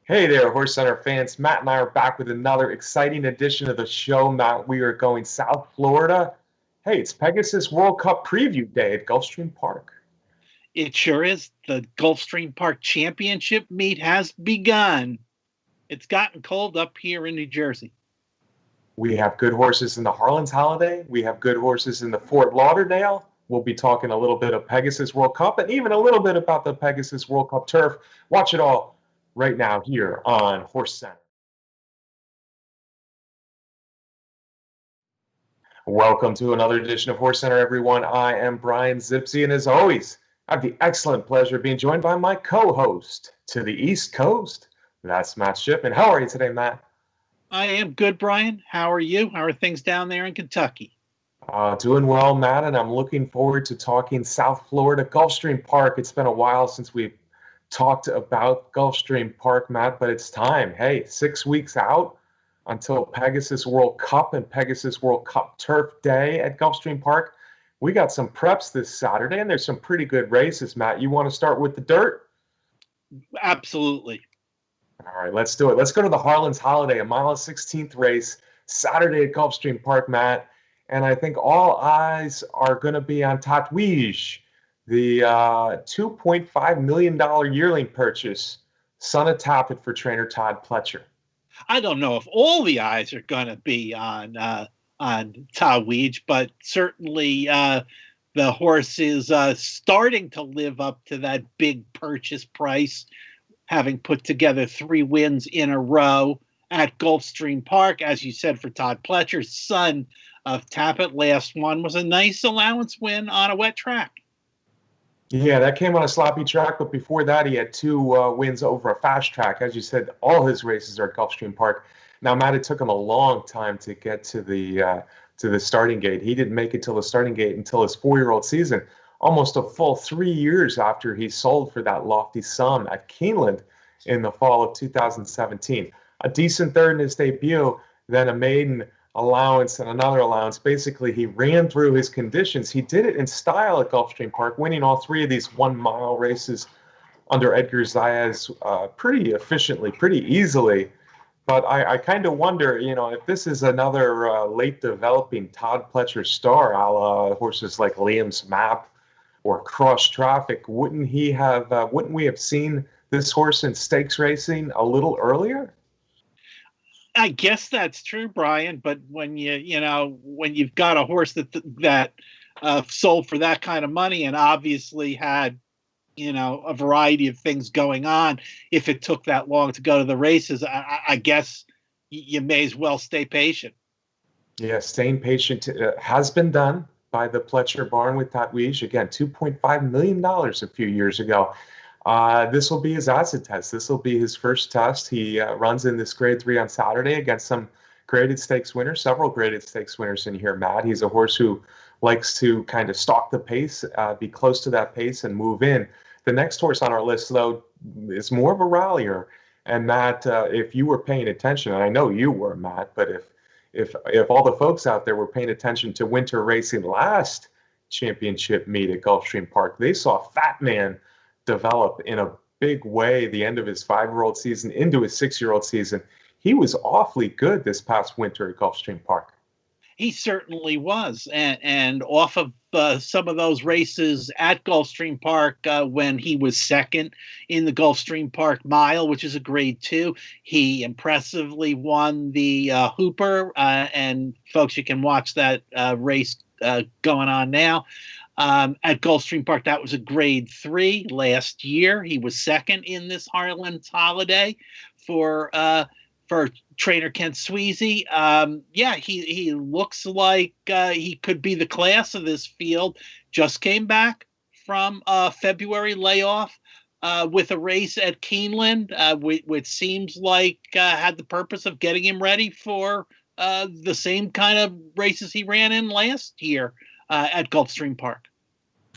Hey there, HorseCenter fans. Matt and I are back with another exciting edition of the show. Matt, we are going South Florida. Hey, it's Pegasus World Cup preview day at Gulfstream Park. It sure is. The Gulfstream Park Championship meet has begun. It's gotten cold up here in New Jersey. We have good horses in the Harlan's Holiday. We have good horses in the Fort Lauderdale. We'll be talking a little bit of Pegasus World Cup and even a little bit about the Pegasus World Cup turf. Watch it all right now here on HorseCenter. Welcome to another edition of HorseCenter, everyone. I am Brian Zipsy, and as always, I have the excellent pleasure of being joined by my co-host to the East Coast. That's Matt Shipman. How are you today, Matt? I am good, Brian. How are you? How are things down there in Kentucky? Doing well, Matt, and I'm looking forward to talking South Florida, Gulfstream Park. It's been a while since we've talked about Gulfstream Park, Matt, but it's time. Hey, 6 weeks out until Pegasus World Cup and Pegasus World Cup Turf Day at Gulfstream Park. We got some preps this Saturday, and there's some pretty good races, Matt. You want to start with the dirt? Absolutely. All right, let's do it. Let's go to the Harlan's Holiday, a mile 16th race, Saturday at Gulfstream Park, Matt. And I think all eyes are going to be on Tatweej, the $2.5 million yearling purchase, son of Tappet for trainer Todd Pletcher. I don't know if all the eyes are going to be on Taweej, but certainly the horse is starting to live up to that big purchase price, having put together 3 wins in a row at Gulfstream Park. As you said, for Todd Pletcher, son of Tappet. Last one was a nice allowance win on a wet track. Yeah, that came on a sloppy track, but before that, he had 2 wins over a fast track. As you said, all his races are at Gulfstream Park. Now, Matt, it took him a long time to get to the starting gate. He didn't make it till the starting gate until his 4-year-old season, almost a full 3 years after he sold for that lofty sum at Keeneland in the fall of 2017. A decent third in his debut, then a maiden allowance and another allowance. Basically, he ran through his conditions. He did it in style at Gulfstream Park, winning all 3 of these 1-mile races under Edgar Zayas pretty efficiently, pretty easily. But I kind of wonder, if this is another late developing Todd Pletcher star, a la horses like Liam's Map or Cross Traffic, wouldn't we have seen this horse in stakes racing a little earlier? I guess that's true, Brian. But when you've got a horse that sold for that kind of money and obviously had a variety of things going on, if it took that long to go to the races, I guess you may as well stay patient. Yeah, staying patient has been done by the Pletcher barn with Tatweej. Again, $2.5 million a few years ago. This will be his acid test. This will be his first test. He runs in this grade 3 on Saturday against some graded stakes winners, several graded stakes winners in here, Matt. He's a horse who likes to kind of stalk the pace, be close to that pace and move in. The next horse on our list, though, is more of a rallier. And Matt, if you were paying attention, and I know you were, Matt, but if all the folks out there were paying attention to winter racing last championship meet at Gulfstream Park, they saw Fat Man develop in a big way the end of his 5-year-old season into his 6-year-old season. He was awfully good this past winter at Gulfstream Park. He certainly was, and off of some of those races at Gulfstream Park when he was second in the Gulfstream Park Mile, which is a grade 2, he impressively won the Hooper, and folks, you can watch that race going on now. At Gulfstream Park, that was a grade 3 last year. He was second in this Harlan's Holiday for trainer Kent Sweezy. He looks like he could be the class of this field. Just came back from a February layoff with a race at Keeneland, which seems like had the purpose of getting him ready for the same kind of races he ran in last year at Gulfstream Park.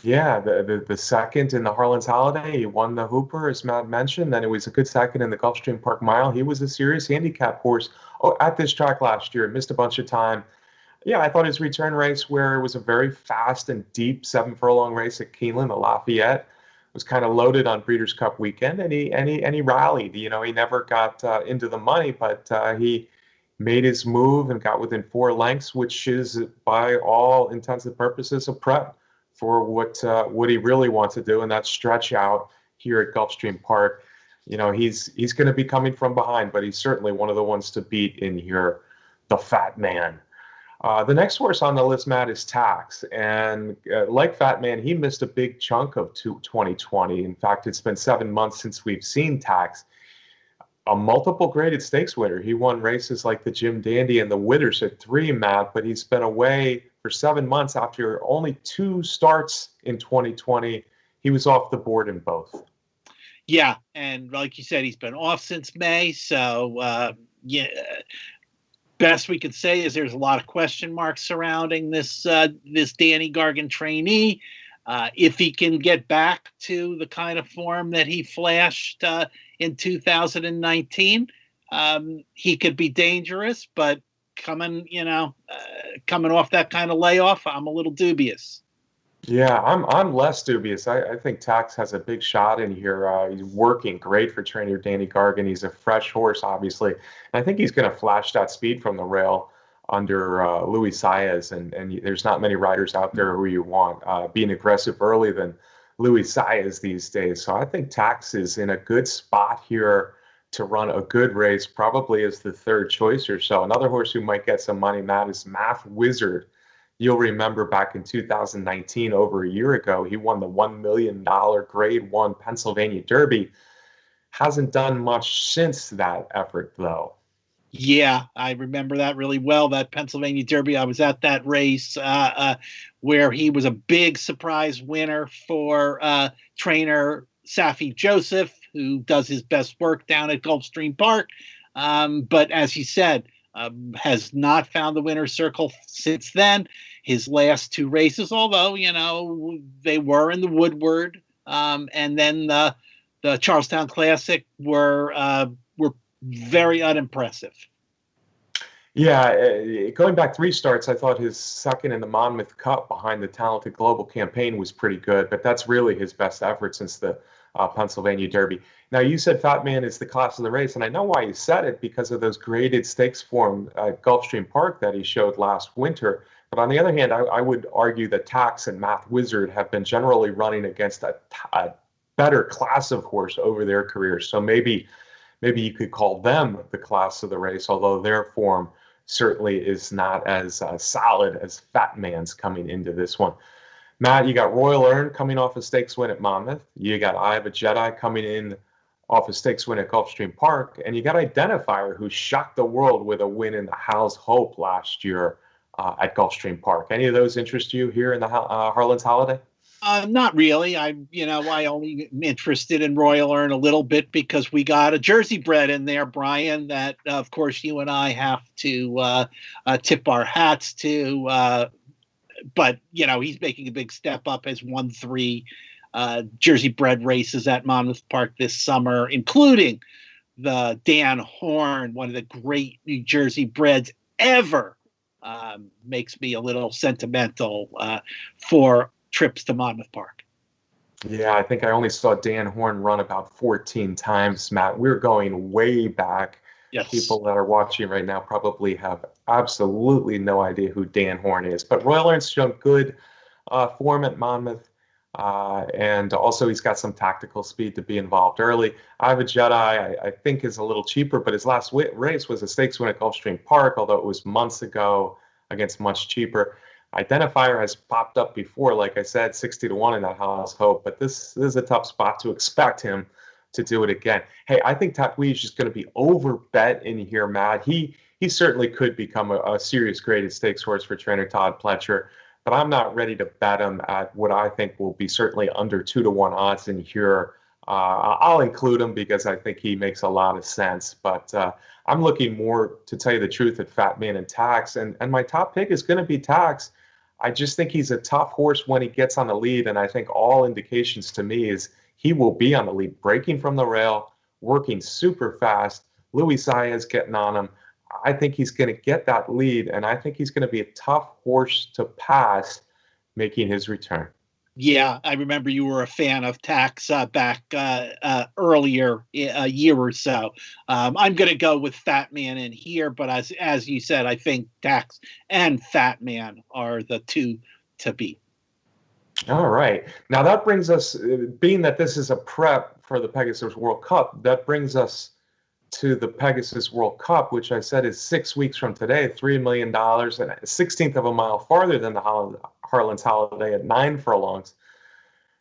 Yeah, the second in the Harlan's Holiday, he won the Hooper, as Matt mentioned. Then it was a good second in the Gulfstream Park Mile. He was a serious handicap horse at this track last year. Missed a bunch of time. Yeah, I thought his return race, where it was a very fast and deep 7-furlong race at Keeneland, the Lafayette, was kind of loaded on Breeders' Cup weekend, and he rallied. He never got into the money, but he made his move and got within 4 lengths, which is, by all intents and purposes, a prep for what he really wants to do, and that's stretch out here at Gulfstream Park. He's going to be coming from behind, but he's certainly one of the ones to beat in here, the Fat Man. The next horse on the list, Matt, is Tax. And like Fat Man, he missed a big chunk of 2020. In fact, it's been 7 months since we've seen Tax. A multiple graded stakes winner. He won races like the Jim Dandy and the Widdership 3, Matt, but he's been away for 7 months after only 2 starts in 2020. He was off the board in both. Yeah, and like you said, he's been off since May, so yeah. Best we could say is there's a lot of question marks surrounding this Danny Gargan trainee. If he can get back to the kind of form that he flashed in 2019, he could be dangerous. But coming off that kind of layoff, I'm a little dubious. Yeah, I'm less dubious. I think Tax has a big shot in here. He's working great for trainer Danny Gargan. He's a fresh horse, obviously. And I think he's going to flash that speed from the rail under Luis Saez. And there's not many riders out there who you want being aggressive early than Luis Saez these days. So I think Tax is in a good spot here to run a good race, probably as the third choice or so. Another horse who might get some money, Matt, is Math Wizard. You'll remember back in 2019, over a year ago, he won the $1 million Grade 1 Pennsylvania Derby. Hasn't done much since that effort, though. Yeah, I remember that really well, that Pennsylvania Derby. I was at that race where he was a big surprise winner for trainer Safi Joseph, who does his best work down at Gulfstream Park. But as he said, has not found the winner's circle since then. His last 2 races, although, they were in the Woodward, and then the Charlestown Classic were very unimpressive. Yeah, going back 3 starts, I thought his second in the Monmouth Cup behind the Talented Global campaign was pretty good, but that's really his best effort since the Pennsylvania Derby. Now, you said Fat Man is the class of the race, and I know why you said it, because of those graded stakes form at Gulfstream Park that he showed last winter. But on the other hand, I would argue that Tax and Math Wizard have been generally running against a better class of horse over their careers. So maybe you could call them the class of the race, although their form certainly is not as solid as Fat Man's coming into this one. Matt, you got Royal Earn coming off a stakes win at Monmouth. You got Eye of a Jedi coming in off a stakes win at Gulfstream Park. And you got Identifier, who shocked the world with a win in the Hal's Hope last year at Gulfstream Park. Any of those interest you here in the Harlan's Holiday? Not really. I only am interested in Royal Earn a little bit because we got a Jersey bred in there, Brian, that, of course, you and I have to tip our hats to. But, he's making a big step up, has won 3 Jersey bred races at Monmouth Park this summer, including the Dan Horn, one of the great New Jersey breds ever. Makes me a little sentimental for trips to Monmouth Park. Yeah, I think I only saw Dan Horn run about 14 times, Matt. We're going way back. Yes. People that are watching right now probably have absolutely no idea who Dan Horn is. But Royal Earn's shown good form at Monmouth. And also he's got some tactical speed to be involved early. Eye of a Jedi, I think, is a little cheaper, but his last race was a stakes win at Gulfstream Park, although it was months ago against much cheaper. Identifier has popped up before, like I said, 60-1 in that Hal's Hope, but this is a tough spot to expect him to do it again. Hey, I think Tatweez is just going to be overbet in here, Matt. He certainly could become a serious graded stakes horse for trainer Todd Pletcher, but I'm not ready to bet him at what I think will be certainly under 2-1 odds in here. I'll include him because I think he makes a lot of sense, but I'm looking more, to tell you the truth, at Fat Man and Tax, and my top pick is going to be Tax. I just think he's a tough horse when he gets on the lead, and I think all indications to me is he will be on the lead, breaking from the rail, working super fast. Luis Saez getting on him. I think he's going to get that lead, and I think he's going to be a tough horse to pass making his return. Yeah, I remember you were a fan of Tax back earlier a year or so. I'm going to go with Fat Man in here, but as you said, I think Tax and Fat Man are the two to beat. All right. Now that brings us, being that this is a prep for the Pegasus World Cup, that brings us to the Pegasus World Cup, which I said is 6 weeks from today, $3 million and a 16th of a mile farther than the Harlan's Holiday at 9 furlongs,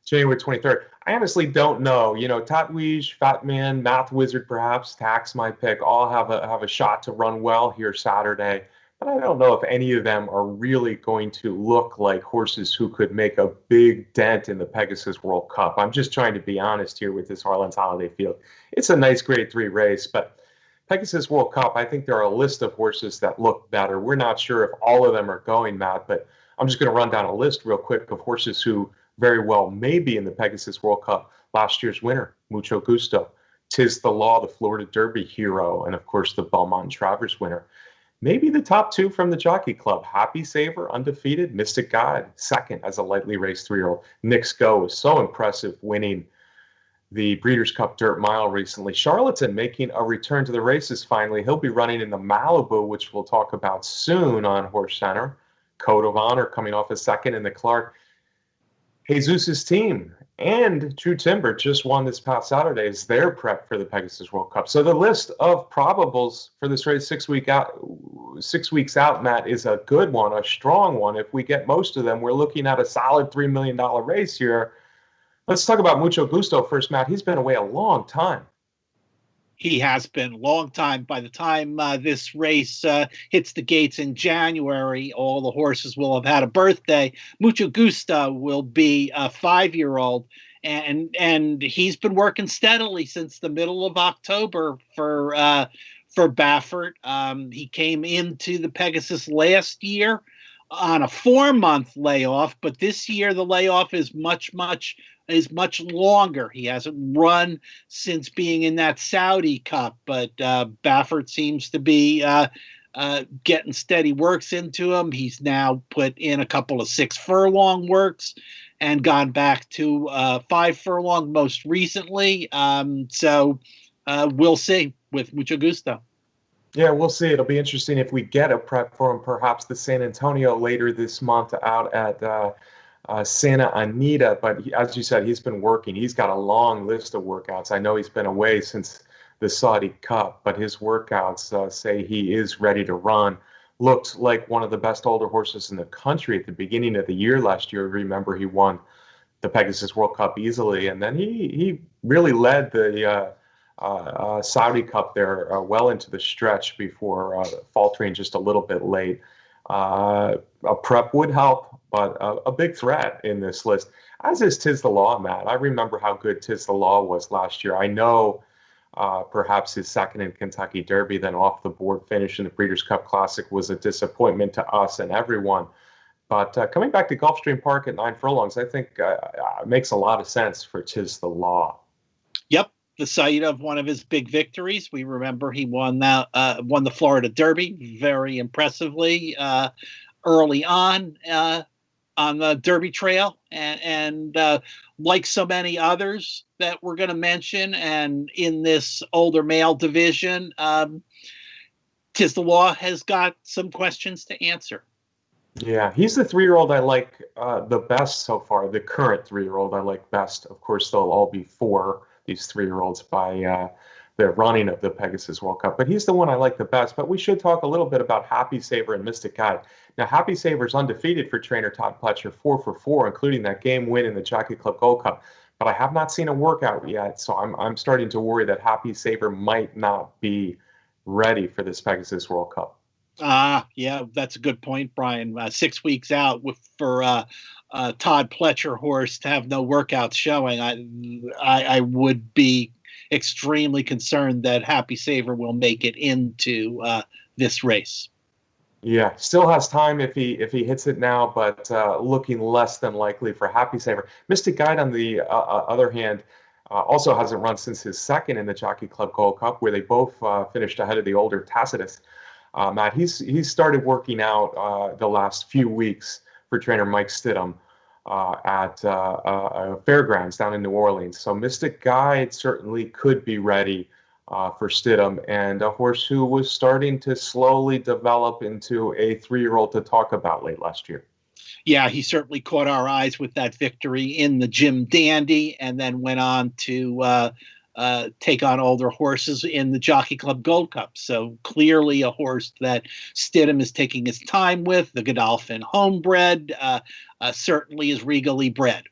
January 23rd. I honestly don't know. You know, Tatweej, Fat Man, Math Wizard, perhaps, Tax, my pick, all have a shot to run well here Saturday. But I don't know if any of them are really going to look like horses who could make a big dent in the Pegasus World Cup. I'm just trying to be honest here with this Harlan's Holiday field. It's a nice Grade 3 race, but Pegasus World Cup, I think there are a list of horses that look better. We're not sure if all of them are going, Matt, but I'm just going to run down a list real quick of horses who very well may be in the Pegasus World Cup. Last year's winner, Mucho Gusto. Tis the Law, the Florida Derby hero, and of course the Belmont Travers winner. Maybe the top two from the Jockey Club. Happy Saver, undefeated. Mystic God, second as a lightly raced 3-year-old. Nick's Go is so impressive, winning the Breeders' Cup Dirt Mile recently. Charlatan making a return to the races finally. He'll be running in the Malibu, which we'll talk about soon on HorseCenter. Code of Honor coming off a second in the Clark. Jesus' team and True Timber just won this past Saturday as their prep for the Pegasus World Cup. So the list of probables for this race 6 weeks out, Matt, is a good one, a strong one. If we get most of them, we're looking at a solid $3 million race here. Let's talk about Mucho Gusto first, Matt. He's been away a long time. He has been a long time. By the time this race hits the gates in January, all the horses will have had a birthday. Mucho Gusto will be a 5-year-old, and he's been working steadily since the middle of October for Baffert. He came into the Pegasus last year on a 4-month layoff, but this year the layoff is much longer. He hasn't run since being in that Saudi Cup, but Baffert seems to be getting steady works into him. He's now put in a couple of 6 furlong works and gone back to 5 furlong most recently. So we'll see with Mucho Gusto. Yeah, we'll see. It'll be interesting if we get a prep for him, perhaps the San Antonio later this month out at Santa Anita. But as you said, he's been working. He's got a long list of workouts. I know he's been away since the Saudi Cup, but his workouts say he is ready to run. Looked like one of the best older horses in the country at the beginning of the year last year. Remember, he won the Pegasus World Cup easily, and then he really led the Saudi Cup there well into the stretch before faltering just a little bit late. A prep would help, but a big threat in this list, as is Tis the Law, Matt. I remember how good Tis the Law was last year. I know perhaps his second in Kentucky Derby, then off the board finish in the Breeders' Cup Classic was a disappointment to us and everyone. But coming back to Gulfstream Park at 9 furlongs, I think makes a lot of sense for Tis the Law. Yep. The site of one of his big victories. We remember he won the Florida Derby very impressively early on the Derby Trail, and like so many others that we're going to mention, and in this older male division, Tis the Law has got some questions to answer. Yeah, he's the 3-year-old I like the best so far. The current 3-year-old I like best. Of course, they'll all be 4. These 3-year-olds by the running of the Pegasus World Cup. But he's the one I like the best. But we should talk a little bit about Happy Saver and Mystic Guide. Now, Happy Saver's undefeated for trainer Todd Pletcher, 4 for 4, including that game win in the Jockey Club Gold Cup. But I have not seen a workout yet, so I'm starting to worry that Happy Saver might not be ready for this Pegasus World Cup. Yeah, that's a good point, Brian. 6 weeks out for Todd Pletcher horse to have no workouts showing, I would be extremely concerned that Happy Saver will make it into this race. Yeah, still has time if he hits it now, but looking less than likely for Happy Saver. Mystic Guide, on the other hand, also hasn't run since his second in the Jockey Club Gold Cup, where they both finished ahead of the older Tacitus. Matt, he's started working out the last few weeks for trainer Mike Stidham. at Fairgrounds down in New Orleans. So Mystic Guide certainly could be ready for Stidham, and a horse who was starting to slowly develop into a 3-year-old to talk about late last year. Yeah, he certainly caught our eyes with that victory in the Jim Dandy, and then went on to take on older horses in the Jockey Club Gold Cup. So clearly a horse that Stidham is taking his time with. The Godolphin homebred certainly is regally bred.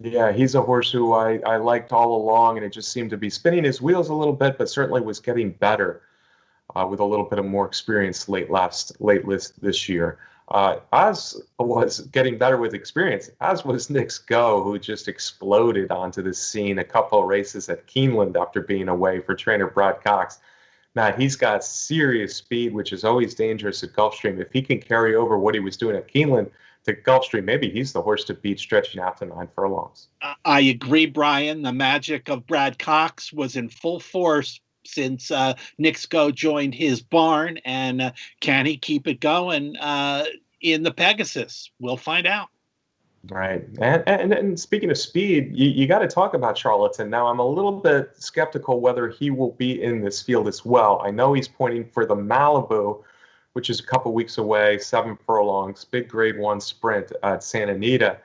Yeah, he's a horse who I liked all along, and it just seemed to be spinning his wheels a little bit, but certainly was getting better with a little bit of more experience late this year. As was getting better with experience, as was Nick's Go, who just exploded onto the scene a couple of races at Keeneland after being away for trainer Brad Cox. Matt, he's got serious speed, which is always dangerous at Gulfstream. If he can carry over what he was doing at Keeneland to Gulfstream, maybe he's the horse to beat stretching out to 9 furlongs. I agree, Brian. The magic of Brad Cox was in full force since Nick's Go joined his barn, and can he keep it going in the Pegasus? We'll find out. Right. And speaking of speed, you got to talk about Charlatan. Now, I'm a little bit skeptical whether he will be in this field as well. I know he's pointing for the Malibu, which is a couple weeks away, 7 furlongs, big grade 1 sprint at Santa Anita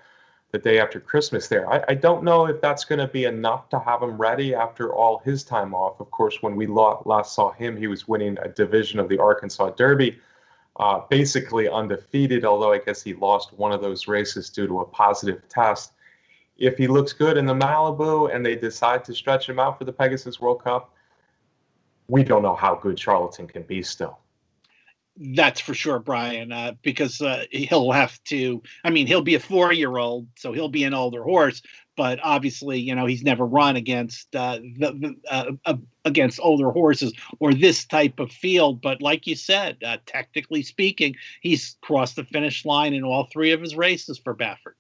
the day after Christmas there. I don't know if that's going to be enough to have him ready after all his time off. Of course, when we last saw him, he was winning a division of the Arkansas Derby, basically undefeated, although I guess he lost one of those races due to a positive test. If he looks good in the Malibu and they decide to stretch him out for the Pegasus World Cup, we don't know how good Charlatan can be still. That's for sure, Brian, because he'll have to, I mean, he'll be a 4-year-old, so he'll be an older horse, but obviously, he's never run against against older horses or this type of field. But like you said, technically speaking, he's crossed the finish line in all 3 of his races for Baffert.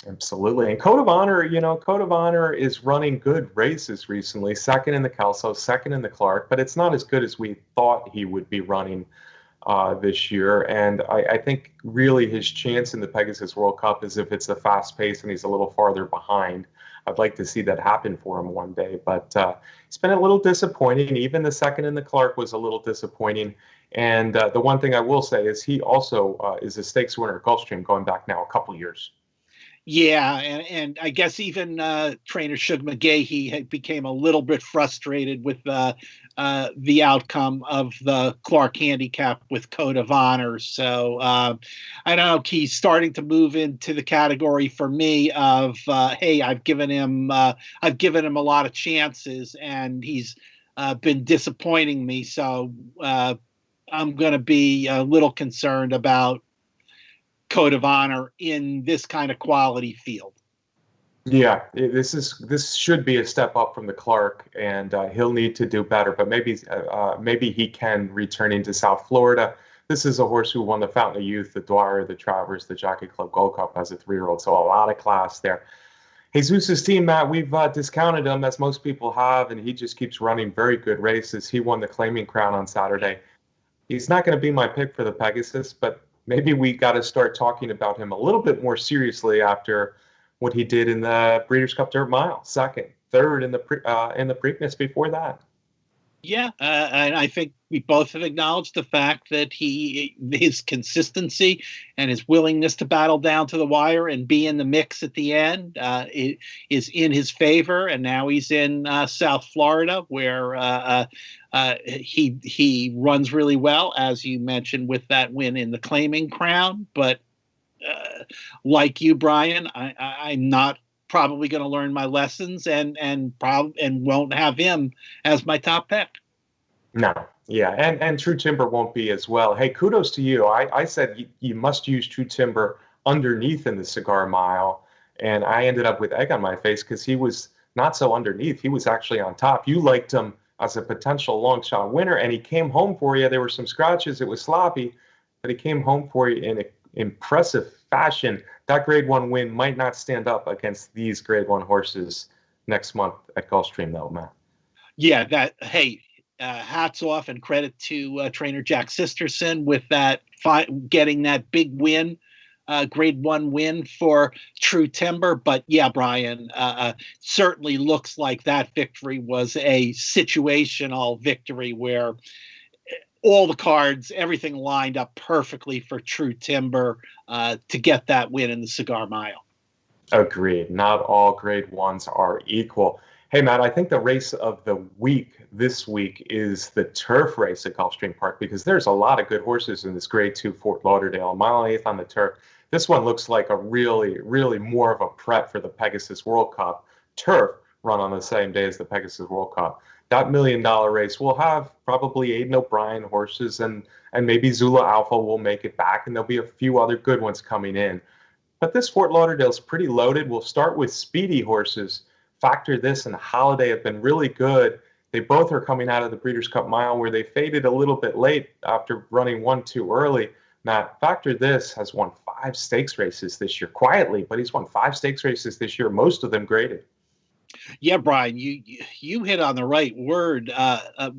Absolutely. And Code of Honor is running good races recently, second in the Kelso, second in the Clark, but it's not as good as we thought he would be running this year. And I think really his chance in the Pegasus World Cup is if it's a fast pace and he's a little farther behind. I'd like to see that happen for him one day, but it's been a little disappointing. Even the second in the Clark was a little disappointing. And the one thing I will say is he also is a stakes winner at Gulfstream going back now a couple years. Yeah, and I guess even trainer Shug McGahee became a little bit frustrated with the outcome of the Clark handicap with Code of Honor. So I don't know. He's starting to move into the category for me of hey, I've given him a lot of chances, and he's been disappointing me. So I'm going to be a little concerned about Code of Honor in this kind of quality field. Yeah, this should be a step up from the Clark, and he'll need to do better. But maybe he can return into South Florida. This is a horse who won the Fountain of Youth, the Dwyer, the Travers, the Jockey Club Gold Cup as a 3-year-old. So a lot of class there. Jesus' team, Matt, we've discounted him as most people have, and he just keeps running very good races. He won the Claiming Crown on Saturday. He's not going to be my pick for the Pegasus, but maybe we got to start talking about him a little bit more seriously after what he did in the Breeders' Cup Dirt Mile, second, third in the Preakness before that. Yeah, and I think we both have acknowledged the fact that his consistency and his willingness to battle down to the wire and be in the mix at the end is in his favor. And now he's in South Florida, where he runs really well, as you mentioned, with that win in the Claiming Crown. But like you, Brian, I'm not probably going to learn my lessons and won't have him as my top pick. No, yeah, and True Timber won't be as well. Hey, kudos to you. I said you must use True Timber underneath in the Cigar Mile, and I ended up with egg on my face because he was not so underneath. He was actually on top. You liked him as a potential long shot winner, and he came home for you. There were some scratches. It was sloppy, but he came home for you in impressive fashion. That grade 1 win might not stand up against these grade 1 horses next month at Gulfstream, though, Matt. Yeah, hats off and credit to trainer Jack Sisterson with that getting that big win Grade 1 win for True Timber. But yeah, Brian, certainly looks like that victory was a situational victory where all the cards, everything lined up perfectly for True Timber to get that win in the Cigar Mile. Agreed. Not all grade 1s are equal. Hey, Matt, I think the race of the week this week is the turf race at Gulfstream Park, because there's a lot of good horses in this grade 2 Fort Lauderdale, 1.8 on the turf. This one looks like a really more of a prep for the Pegasus World Cup turf run on the same day as the Pegasus World Cup. That $1 million race will have probably Aiden O'Brien horses, and maybe Zula Alpha will make it back, and there'll be a few other good ones coming in. But this Fort Lauderdale's pretty loaded. We'll start with speedy horses. Factor This and Holiday have been really good. They both are coming out of the Breeders' Cup Mile, where they faded a little bit late after running one too early. Matt, Factor This has won 5 stakes races this year, quietly, but he's won 5 stakes races this year, most of them graded. Yeah, Brian, you hit on the right word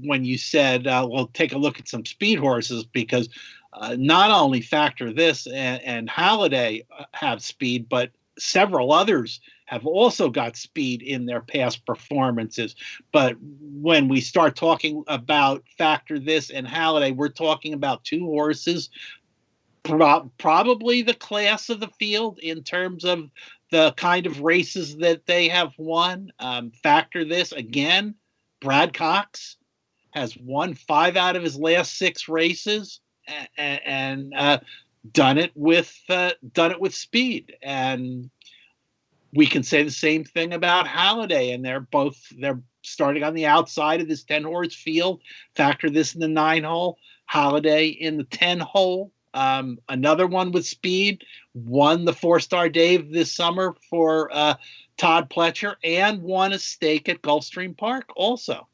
when you said, well, take a look at some speed horses, because not only Factor This and Holiday have speed, but several others have also got speed in their past performances. But when we start talking about Factor This and Holiday, we're talking about 2 horses, probably the class of the field in terms of the kind of races that they have won. Factor This, again, Brad Cox has won 5 out of his last 6 races, and done it with speed. And we can say the same thing about Holiday, and they're starting on the outside of this 10-horse field. Factor This in the 9-hole, Holiday in the 10-hole. Another one with speed won the 4-Star Dave this summer for Todd Pletcher, and won a stake at Gulfstream Park also.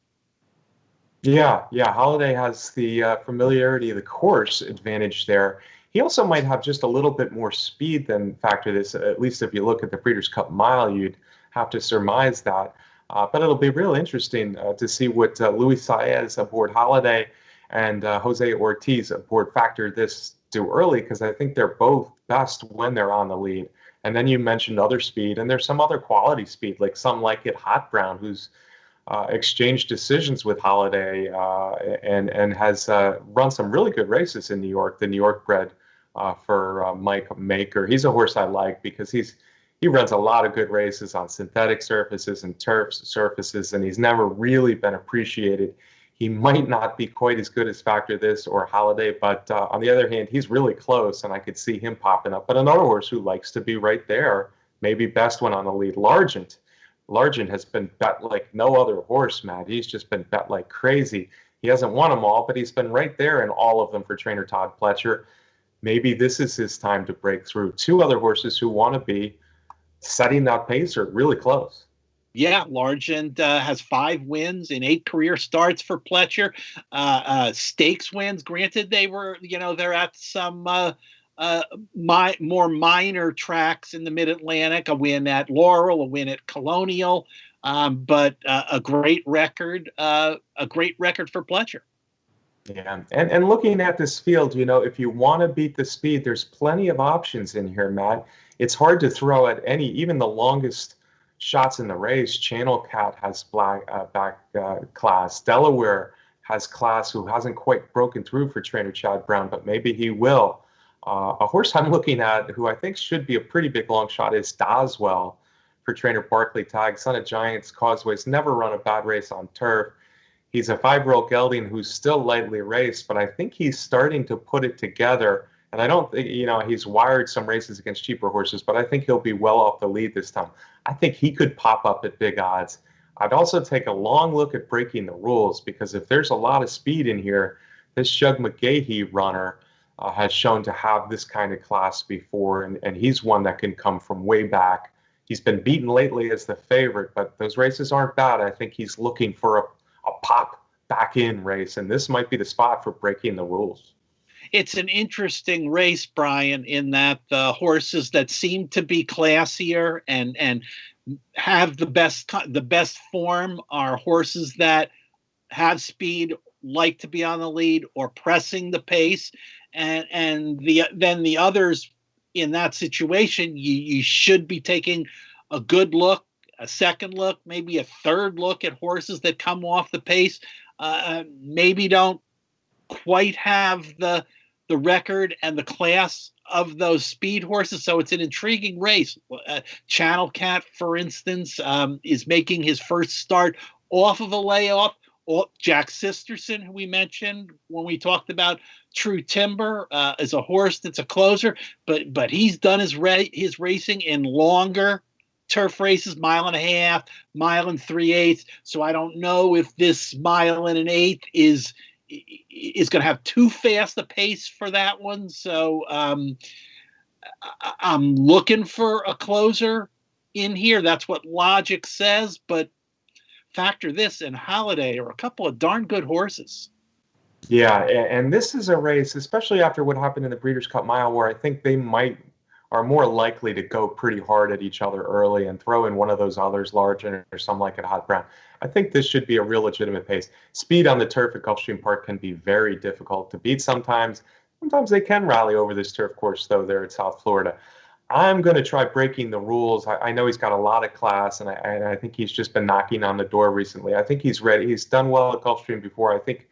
Yeah. Holiday has the familiarity of the course advantage there. He also might have just a little bit more speed than Factor This, at least if you look at the Breeders' Cup Mile, you'd have to surmise that. But it'll be real interesting to see what Luis Saez aboard Holiday and Jose Ortiz aboard Factor This do early, because I think they're both best when they're on the lead. And then you mentioned other speed, and there's some other quality speed, like Some Like It Hot Brown, who's exchanged decisions with Holiday and has run some really good races in New York, the New York bred for Mike Maker. He's a horse I like because he runs a lot of good races on synthetic surfaces and turf surfaces, and he's never really been appreciated. He might not be quite as good as Factor This or Holiday, but on the other hand, he's really close, and I could see him popping up. But another horse who likes to be right there, maybe best one on the lead, Largent. Largent has been bet like no other horse, Matt. He's just been bet like crazy. He hasn't won them all, but he's been right there in all of them for trainer Todd Pletcher. Maybe this is his time to break through. 2 other horses who want to be setting that pace are really close. Yeah, Largent has 5 wins in 8 career starts for Pletcher. Stakes wins. Granted, they're at some more minor tracks in the Mid-Atlantic. A win at Laurel, a win at Colonial, but a great record. A great record for Pletcher. Yeah, and looking at this field, if you want to beat the speed, there's plenty of options in here, Matt. It's hard to throw at even the longest shots in the race. Channel Cat has back class. Delaware has class, who hasn't quite broken through for trainer Chad Brown, but maybe he will. A horse I'm looking at who I think should be a pretty big long shot is Doswell for trainer Barclay Tagg. Son of Giants Causeways, never run a bad race on turf. He's a 5-year-old gelding who's still lightly raced, but I think he's starting to put it together. And I don't think, he's wired some races against cheaper horses, but I think he'll be well off the lead this time. I think he could pop up at big odds. I'd also take a long look at Breaking the Rules, because if there's a lot of speed in here, this Shug McGahee runner has shown to have this kind of class before, and he's one that can come from way back. He's been beaten lately as the favorite, but those races aren't bad. I think he's looking for a pop back in race, and this might be the spot for Breaking the Rules. It's an interesting race, Brian, in that the horses that seem to be classier and have the best form are horses that have speed, like to be on the lead or pressing the pace, and then the others in that situation, you should be taking a good look, a second look, maybe a third look at horses that come off the pace, maybe don't quite have the record and the class of those speed horses. So it's an intriguing race. Channel Cat, for instance, is making his first start off of a layoff. Jack Sisterson, who we mentioned when we talked about True Timber, is a horse that's a closer, but he's done his racing in longer turf races, 1.5 miles, 1.375 miles. So I don't know if this 1.125 miles is going to have too fast a pace for that one. So I'm looking for a closer in here. That's what logic says, but factor this and Holiday are a couple of darn good horses. Yeah, and this is a race, especially after what happened in the Breeders' Cup Mile, where I think they are more likely to go pretty hard at each other early and throw in one of those others, Largent or something like a Hot Brown. I think this should be a real legitimate pace. Speed on the turf at Gulfstream Park can be very difficult to beat sometimes. Sometimes they can rally over this turf course, though, there at South Florida. I'm going to try breaking the rules. I know he's got a lot of class, and I think he's just been knocking on the door recently. I think he's ready. He's done well at Gulfstream before. I think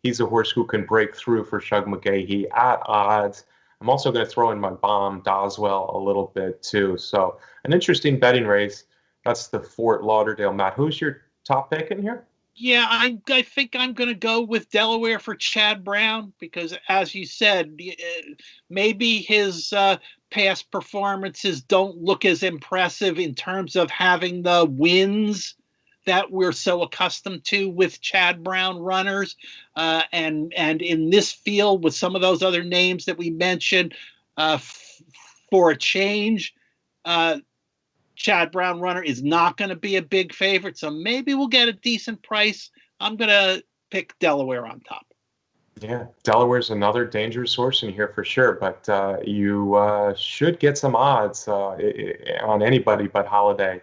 he's a horse who can break through for Shug McGahee at odds. I'm also going to throw in my bomb, Doswell, a little bit, too. So an interesting betting race. That's the Fort Lauderdale. Matt, who's your top pick in here? Yeah, I think I'm going to go with Delaware for Chad Brown because, as you said, maybe his past performances don't look as impressive in terms of having the wins that we're so accustomed to with Chad Brown runners. And in this field with some of those other names that we mentioned, for a change, Chad Brown runner is not going to be a big favorite. So maybe we'll get a decent price. I'm going to pick Delaware on top. Yeah, Delaware's another dangerous horse in here for sure, but you should get some odds on anybody but Holiday.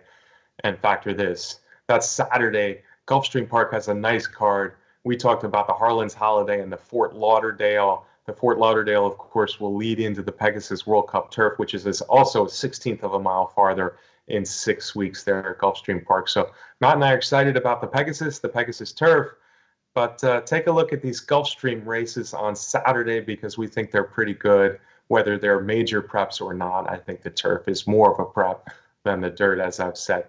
And factor this. That's Saturday. Gulfstream Park has a nice card. We talked about the Harlan's Holiday and the Fort Lauderdale. The Fort Lauderdale, of course, will lead into the Pegasus World Cup turf, which is also a 1/16 of a mile farther in 6 weeks there at Gulfstream Park. So Matt and I are excited about the Pegasus turf, but take a look at these Gulfstream races on Saturday because we think they're pretty good, whether they're major preps or not. I think the turf is more of a prep than the dirt, as I've said.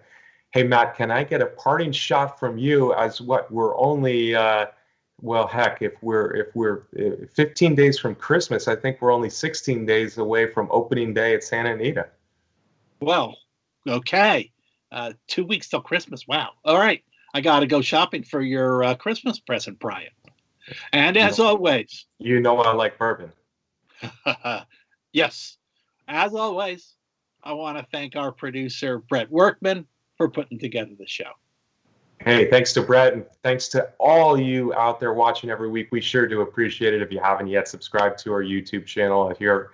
Hey, Matt, can I get a parting shot from you as what we're only, well, heck, if we're 15 days from Christmas, I think we're only 16 days away from opening day at Santa Anita. Well, okay. 2 weeks till Christmas. Wow. All right. I got to go shopping for your Christmas present, Brian. And as always. You know I like bourbon. Yes. As always, I want to thank our producer, Brett Workman, for putting together the show. Hey, thanks to Brett, and thanks to all you out there watching every week. We sure do appreciate it. If you haven't yet subscribed to our YouTube channel here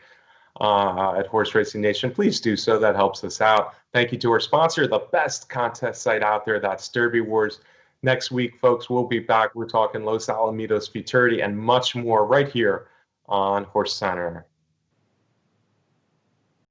at Horse Racing Nation, please do so. That helps us out. Thank you to our sponsor, the best contest site out there, that's Derby Wars. Next week, folks, we'll be back. We're talking Los Alamitos Futurity and much more right here on HorseCenter.